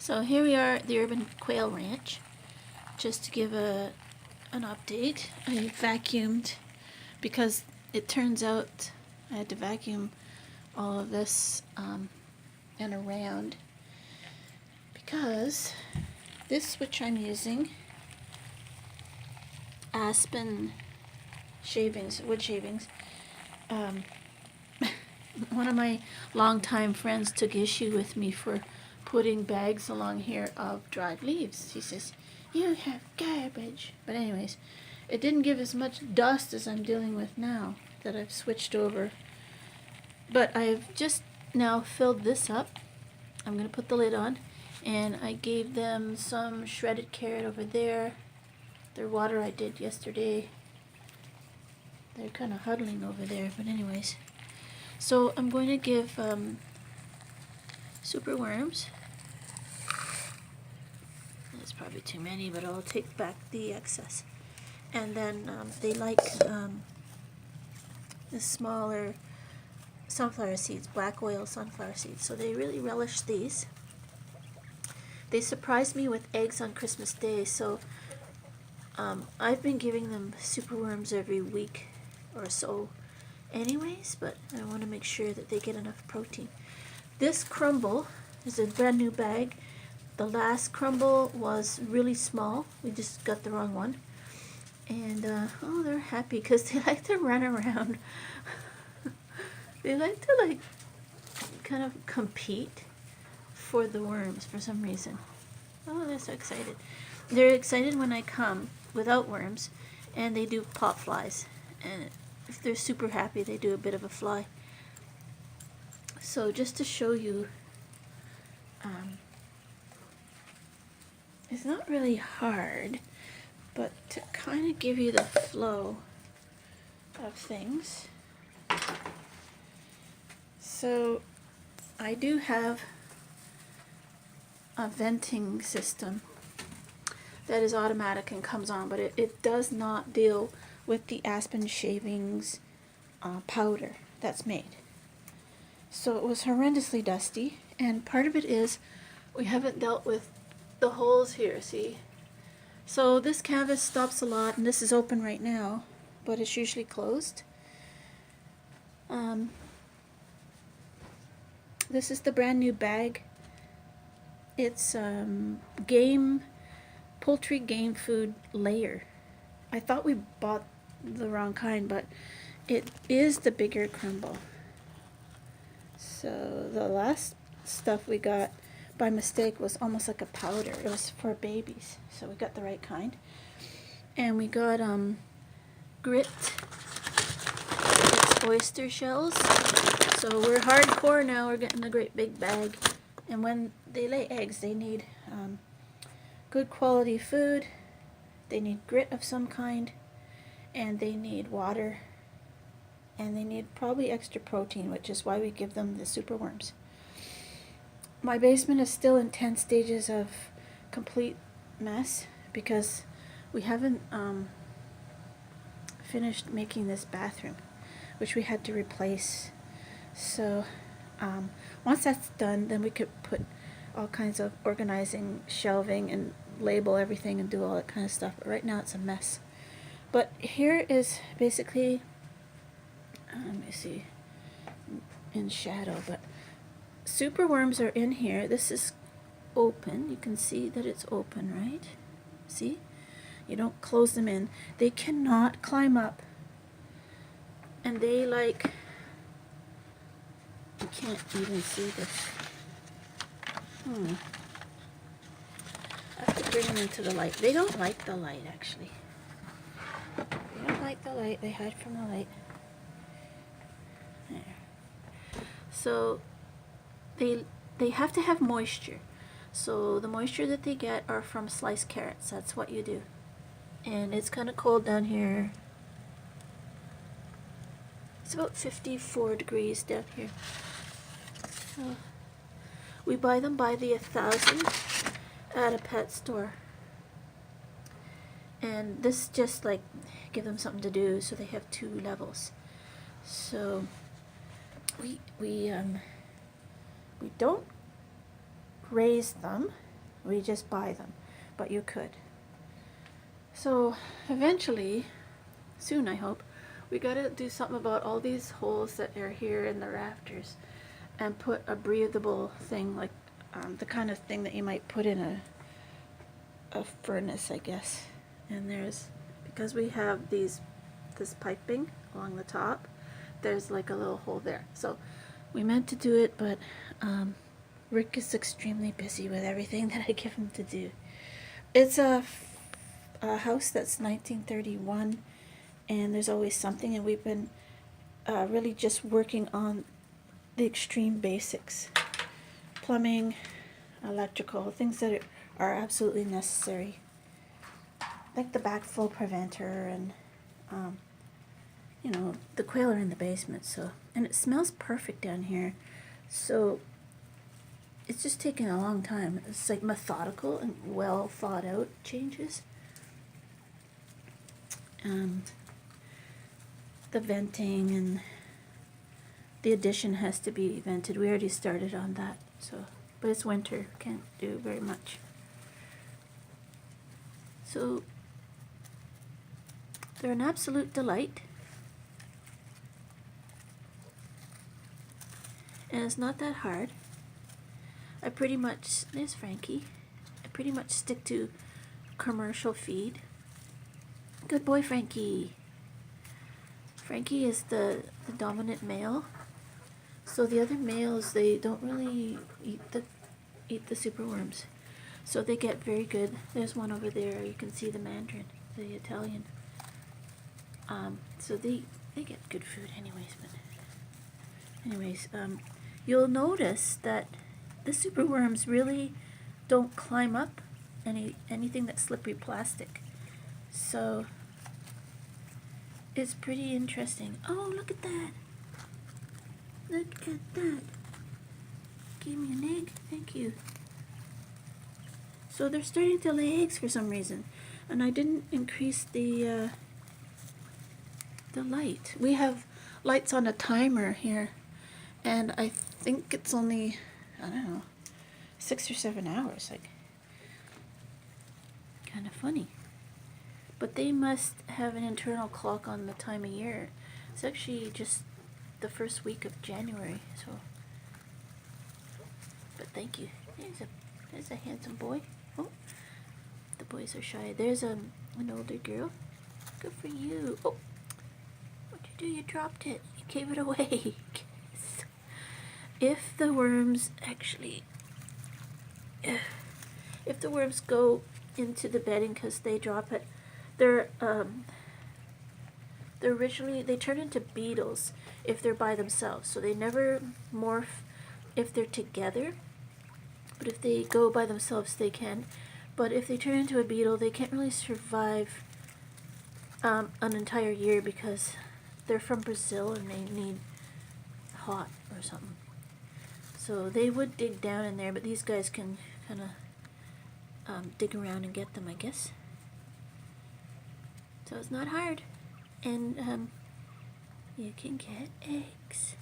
So here we are at the Urban Quail Ranch. Just to give an update, I vacuumed because it turns out I had to vacuum all of this and around because this, which I'm using, aspen shavings, wood shavings, one of my longtime friends took issue with me for putting bags along here of dried leaves. He says, "You have garbage." But anyways, it didn't give as much dust as I'm dealing with now that I've switched over. But I've just now filled this up. I'm going to put the lid on. And I gave them some shredded carrot over there. Their water I did yesterday. They're kind of huddling over there. But anyways. So I'm going to give superworms. That's probably too many, but I'll take back the excess. And then they like the smaller sunflower seeds, black oil sunflower seeds. So they really relish these. They surprised me with eggs on Christmas Day, so I've been giving them superworms every week or so anyways, but I want to make sure that they get enough protein. This crumble is a brand new bag. The last crumble was really small. We just got the wrong one. And, oh, they're happy because they like to run around. They like to, kind of compete for the worms for some reason. Oh, they're so excited. They're excited when I come without worms, and they do pop flies. And if they're super happy, they do a bit of a fly. So just to show you, it's not really hard, but to kind of give you the flow of things. So I do have a venting system that is automatic and comes on, but it does not deal with the aspen shavings powder that's made. So it was horrendously dusty, and part of it is we haven't dealt with the holes here, see? So this canvas stops a lot, and this is open right now, but it's usually closed. This is the brand new bag. It's poultry game food layer. I thought we bought the wrong kind, but it is the bigger crumble. So the last stuff we got by mistake was almost like a powder. It was for babies, so we got the right kind. And we got grit. It's oyster shells. So we're hardcore now. We're getting a great big bag. And when they lay eggs, they need good quality food. They need grit of some kind, and they need water, and they need probably extra protein, which is why we give them the superworms. My basement is still in 10 stages of complete mess because we haven't finished making this bathroom, which we had to replace. So once that's done, then we could put all kinds of organizing, shelving, and label everything and do all that kind of stuff. But right now it's a mess. But here is basically, let me see, in shadow, but superworms are in here. This is open. You can see that it's open, right? See? You don't close them in. They cannot climb up. And they you can't even see this. I have to bring them into the light. They don't like the light, actually. They don't like the light. They hide from the light. There. So they have to have moisture. So the moisture that they get are from sliced carrots. That's what you do. And it's kind of cold down here. It's about 54 degrees down here. So we buy them by the 1,000 at a pet store. And this just give them something to do, so they have 2 levels. So we don't raise them. We just buy them, but you could. So eventually, soon I hope, we gotta do something about all these holes that are here in the rafters and put a breathable thing, like the kind of thing that you might put in a furnace, I guess. And there's, because we have this piping along the top, there's like a little hole there. So we meant to do it, but Rick is extremely busy with everything that I give him to do. It's a house that's 1931, and there's always something, and we've been really just working on the extreme basics. Plumbing, electrical, things that are absolutely necessary. Like the backflow preventer and, the quail are in the basement, so, and it smells perfect down here. So it's just taken a long time. It's like methodical and well thought out changes. And the venting and the addition has to be vented. We already started on that, so, but it's winter, can't do very much. So they're an absolute delight. And it's not that hard. I pretty much, there's Frankie. I pretty much stick to commercial feed. Good boy, Frankie. Frankie is the dominant male. So the other males, they don't really eat the superworms. So they get very good. There's one over there. You can see the Mandarin, the Italian. So they get good food anyways. You'll notice that the superworms really don't climb up anything that's slippery plastic. So it's pretty interesting. Oh, look at that. Look at that. Gave me an egg. Thank you. So they're starting to lay eggs for some reason. And I didn't increase the light. We have lights on a timer here. And I think it's only, I don't know, 6 or 7 hours. Like, kind of funny. But they must have an internal clock on the time of year. It's actually just the first week of January, so. But thank you. There's a handsome boy. Oh, the boys are shy. There's an older girl. Good for you. Oh, what'd you do? You dropped it. You gave it away. If the worms actually, if the worms go into the bedding because they drop it, they're originally, they turn into beetles if they're by themselves. So they never morph if they're together. But if they go by themselves, they can. But if they turn into a beetle, they can't really survive an entire year because they're from Brazil and they need hot or something. So they would dig down in there, but these guys can kind of dig around and get them, I guess. So it's not hard. And you can get eggs.